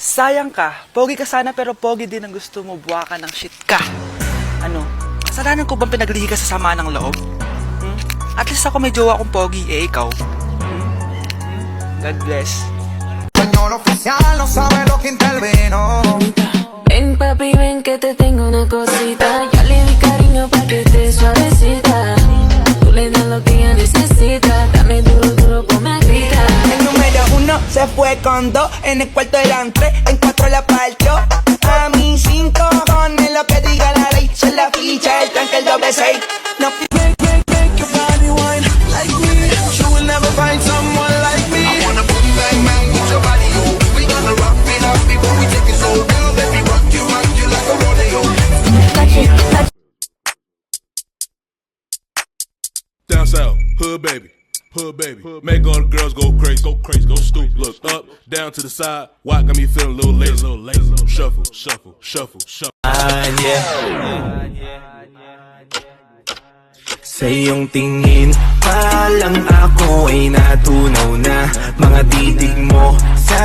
Sayang ka. Pogi ka sana pero pogi din ang gusto mo. Buwa ka ng shit ka. Ano? Kasalanan ko bang pinaglihi ka sa sama ng loob? At least ako may jowa akong pogi. Eh, ikaw? God bless. Español oficial no sabe lo que intervino. Ven papi, ven que te tengo una cosita. Ya le di cariño pa' que esté suavecita. Tú le das lo que ella necesita. Dame duro, duro, ponme a gritar. El número 1 se fue con 2. En el cuarto eran 3, en 4 la partió. A mí 5 cojones lo que diga la ley. Soy la ficha, el tanque, el doble 6. No Make your body wine like me. You will never find someone like me. I wanna boom bang bang with your body, oh. We gonna rock it up before we take it so real. Let me rock you like a rodeo. Down south, hood baby, make all the girls go crazy, go stupid. Look up, down to the side, why got me feeling a little lazy, shuffle. Sa iyong tingin pa lang ako ay natunaw na. Mga titig mo sa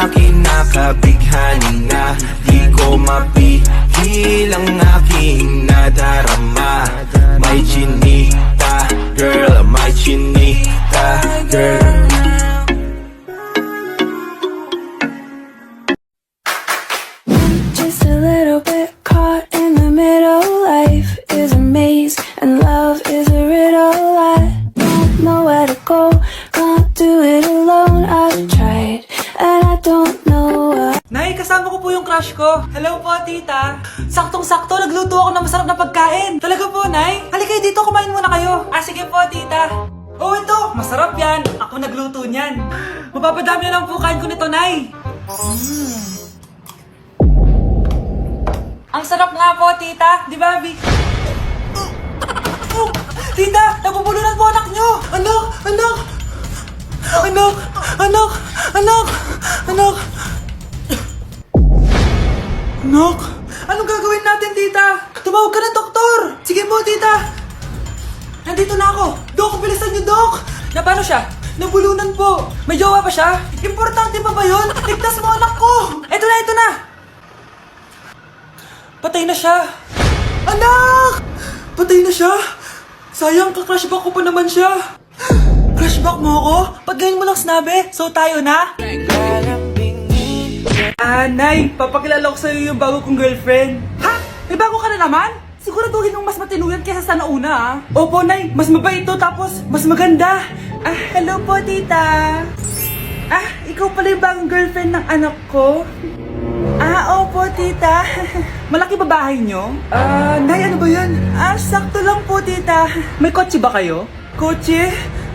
akin nakabighani na. Di ko mapigil ang aking nadarama. May chinita girl, may chinita girl. Just a little bit caught in the middle. Life is a maze and love is a riddle. I don't know where to go, can't do it alone. I've tried and I don't know why. Nay, kasama ko po yung crush ko. Hello po, tita. Saktong-sakto, nagluto ako ng masarap na pagkain. Talaga po, Nay. Halika kayo dito, kumain muna kayo. Ah, sige po, tita. Oh, ito, masarap yan. Ako nagluto niyan. Mapapadami na lang po kain ko nito, Nay. Ang sarap nga po, tita. Di ba, Vic? Tita, nabubulunan po anak nyo. Anak. Anak, anong gagawin natin, tita? Tumawag ka ng doktor. Sige po, tita. Nandito na ako. Dok, bilisan niyo, Dok. Na paano siya? Nabulunan po. May jowa pa siya? Importante pa ba yun? Ligtas mo anak ko. Ito na. Patay na siya. Anak! Patay na siya? Sayang, ka-crushback ko pa naman siya. Crushback mo ako? Ba't ganyan mo lang sinabi? So tayo na? Nay, papakilala ko sa'yo yung bago kong girlfriend. Ha? May bago ka na naman? Siguraduhin mong mas matino yan kaysa sa nauna, ah. Opo, Nay. Mas mabait ito, tapos mas maganda. Ah, hello po, tita. Ah, ikaw pala yung bagong girlfriend ng anak ko? Ah, opo, tita. Malaki ba bahay nyo? Nay, ano ba yan? Ah, sakto lang po, tita. May kotse ba kayo? Kotse?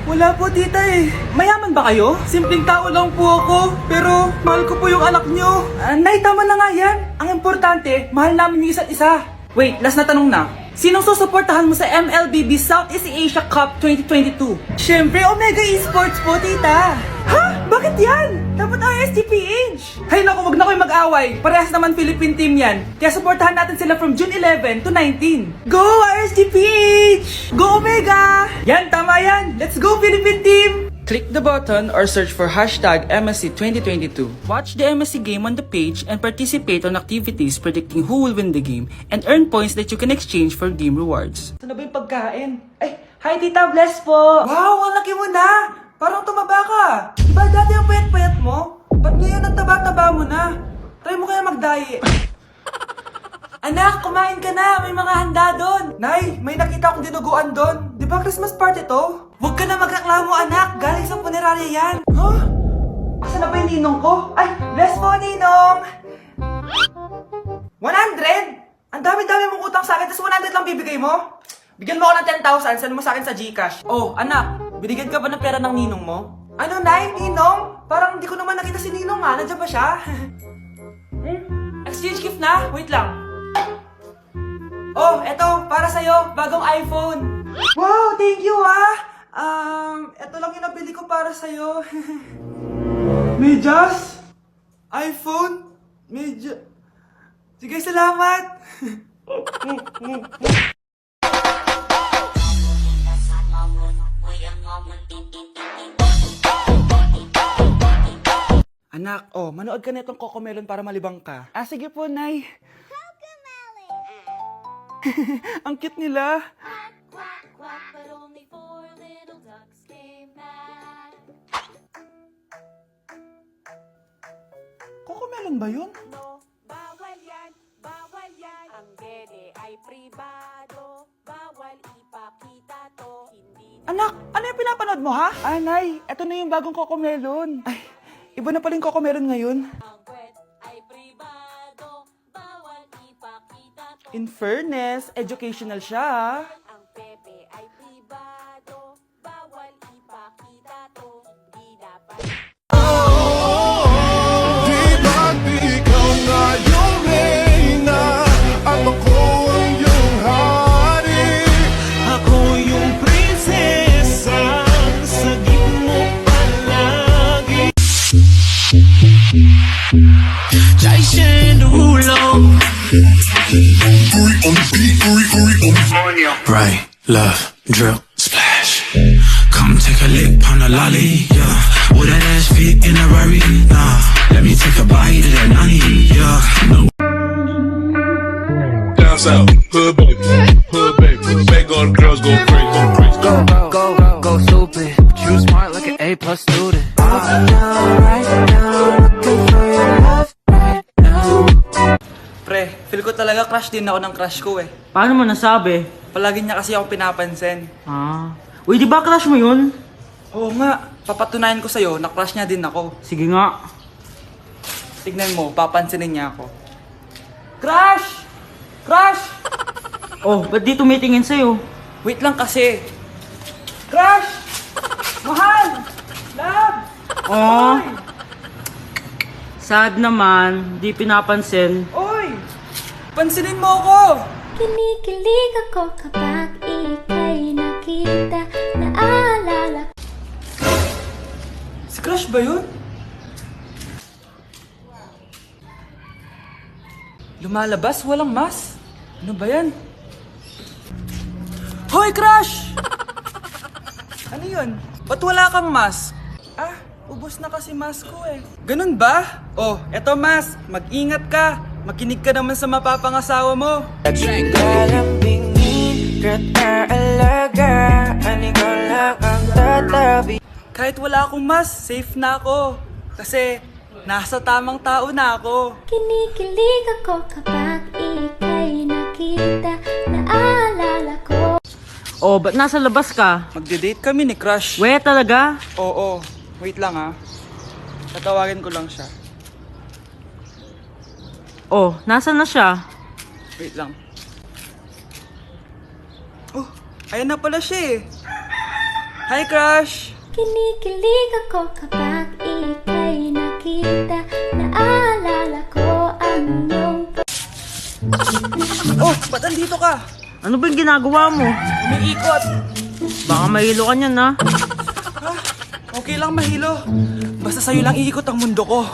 Wala po, tita eh. Mayaman ba kayo? Simpleng tao lang po ako, pero mahal ko po yung anak nyo. Nay, tama na nga yan. Ang importante, mahal namin yung isa't isa. Wait, last na tanong na. Sinong susuportahan mo sa MLBB Southeast Asia Cup 2022? Siyempre, Omega Esports po, tita. Ha? Bakit yan? Dapat RSGPH. Hay naku, wag na kayo mag-away. Parehas naman Philippine team yan. Kaya supportahan natin sila from June 11 to 19. Go RSGPH! Go Omega! Yan, tama yan. Let's go Philippine team! Click the button or search for hashtag MSC 2022. Watch the MSC game on the page and participate on activities predicting who will win the game and earn points that you can exchange for game rewards. Ano ba yung pagkain? Ay, hi Tita, bless po! Wow, ang laki mo na! Parang tumaba ka. Diba dati ang payat-payat mo? Ba't ngayon ang taba-taba mo na? Try mo kaya mag-diet. Anak, kumain ka na. May mga handa doon. Nay, may nakita akong dinuguan doon. Di ba Christmas party to? Huwag ka na magreklamo, anak. Galing sa punerarya yan. Huh? Asan na ba yung ninong ko? Ay, bless po, ninong. 100? Ang dami-dami mong utang sa akin, tapos 100 lang bibigay mo? Bigyan mo ako ng 10,000, send mo sa akin sa GCash. Oh, anak, binigyan ka ba ng pera ng ninong mo? Ano, Nay? Ninong? Parang hindi ko naman nakita si ninong, ha? Nandiyan ba siya? Exchange gift na? Wait lang. Oh, eto, para sa'yo, bagong iPhone. Wow, thank you, ha? Eto lang yung nabili ko para sa'yo. Medyas? iPhone? Medyas? Sige, salamat. Anak, oh, manood ka nitong Cocomelon para malibang ka. Ah, sige po, Nay. Ang cute nila. Quack, quack, but only 4 little ducks came back. Cocomelon ba yun? No, bawal yan, bawal yan. Ang dede ay pribado, bawal ipakita to. Hindi Anak, ano yung pinapanood mo, ha? Ah, Nay, eto na yung bagong Cocomelon. Ay, iba na pala yung Cocomelon ngayon. ang kwet ay pribado, bawal ipakita to. In fairness, educational siya, ha? Ang pepe ay pribado, bawal ipakita to. Hindi dapat Di ba't ikaw na yung reyna at ako ang iyong hari? Ako yung prinsesa, sagip mo palagi. Jai Shen Oolong. Right, left, drip, splash. Come take a lick on a lolly, yeah. Would that ass fit in a Rari? Nah, let me take a bite of that nani, yeah. No. Down south, hood baby, hood baby. Make all the girls go crazy, go crazy. Go stupid. You smart like an A+ student. Pre, feel ko talaga crush din ako ng crush ko, eh. Paano mo nasabi? Palagi niya kasi ako pinapansin. Ah. Uy, di ba crush mo yun? Oo nga, papatunayan ko sa'yo na crush niya din ako. Sige nga. Tignan mo, papansinin niya ako. Crush! Crush! Oh, ba't di tumitingin sa'yo? Wait lang kasi. Crush! Mahal! Love! Oh. Sad naman, di pinapansin. Oy! Pansinin mo ako! Kinikilig ako kapag ika'y nakita. Naalala Si Crush ba yun? Lumalabas, walang mas. Ano ba yan? Hoy, Crush! Ano yun? Ba't wala kang mask? Ah, ubos na kasi mask ko eh. Ganun ba? Oh, eto mask. Mag-ingat ka. Makinig ka naman sa mapapangasawa mo. Kahit wala akong mask, safe na ako. Kasi nasa tamang tao na ako. Kinikilig ako kapag ika'y nakita. Naalala ko Oh, ba't nasa labas ka? Magde-date kami ni Crush. We, talaga? Oo. Wait lang ha. Tatawagan ko lang siya. Oh, nasa na siya? Wait lang. Oh, ayan na pala siya eh. Hi, Crush! Kinikilig ako kapag ika'y nakita. Naalala ko ang iyong Oh, ba't andito ka? Ano ba yung ginagawa mo? Umiikot. Baka mahilo ka niyan, ha? Okay lang, mahilo. Basta sa'yo lang iikot ang mundo ko.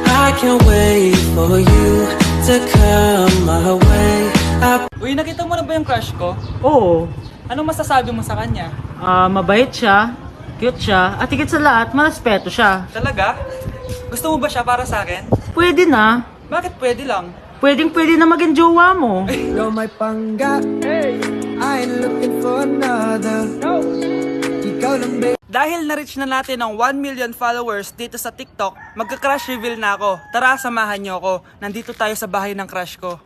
I can't wait for you to come my way. Uy, nakita mo na ba yung crush ko? Oo. Anong masasabi mo sa kanya? Mabait siya, cute siya, at higit sa lahat, marespeto siya. Talaga? Gusto mo ba siya para sa akin? Pwede na. Bakit pwede lang? Pwedeng-pwede na maging jowa mo. You're my pangga. I ain't looking for another. No. Ikaw lang, babe. Dahil na-reach na natin ang 1 million followers dito sa TikTok, magka-crush reveal na ako. Tara, samahan niyo ako. Nandito tayo sa bahay ng crush ko.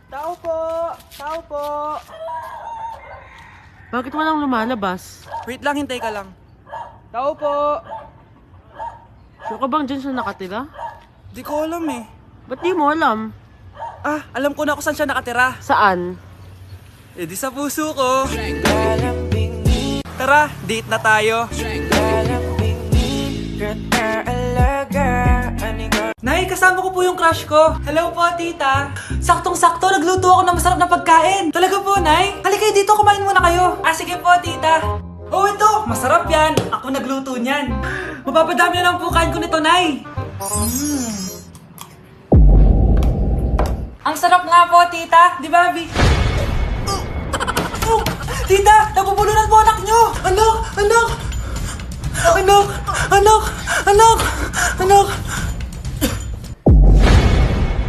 Tao po! Tao po! Bakit walang lumalabas? Wait lang, hintay ka lang. Tao po! Sure ka bang dyan siya nakatira? Di ko alam eh. Ba't di mo alam? Ah, alam ko na kung saan siya nakatira. Saan? Eh di sa puso ko. Tara, date na tayo. Nay, kasama ko po yung crush ko. Hello po, tita. Saktong-sakto, nagluto ako ng masarap na pagkain. Talaga po, Nay? Halika dito, kumain muna kayo. Ah, sige po, tita. Oh, ito, masarap yan. Ako nagluto niyan. Mapapadami na lang po kain ko nito, Nay. Ang sarap nga po, tita. Di ba, Vic? Oh, tita, nabubulunan po anak nyo. Anak, anak. Anak! Anak! Anak! Anak!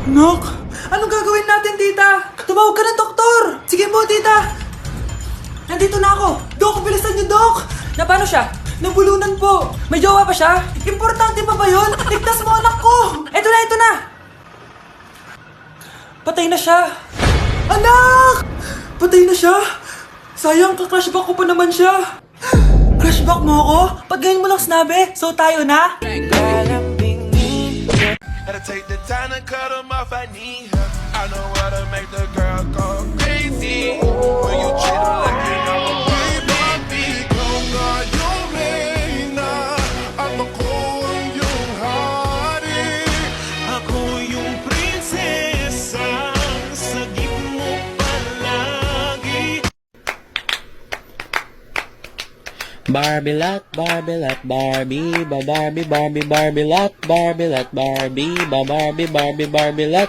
Anak! Anong gagawin natin, tita? Tumawag ka ng doktor! Sige po, tita! Nandito na ako! Dok, bilisan niyo, Dok! Na paano siya? Nabulunan po! May jowa pa siya? Importante pa ba yun? Ligtas mo anak ko! Eto na, eto na! Patay na siya! Anak! Patay na siya! Sayang, kakrashback ko pa naman siya! Crashback mo ako? Pag ganyan mo lang sinabi, so tayo na? Gotta take the time to cut them off, I need her. I know how to make the girl go crazy. When you treat her like you know a baby. Ikaw nga yung reyna, at ako ang iyong hari. Ako yung prinsesa, sagip mo palagi. Barbie lot, Barbie, ba Barbie, Barbie, Barbie lot, Barbie lot, Barbie, ba Barbie, Barbie, Barbie lot,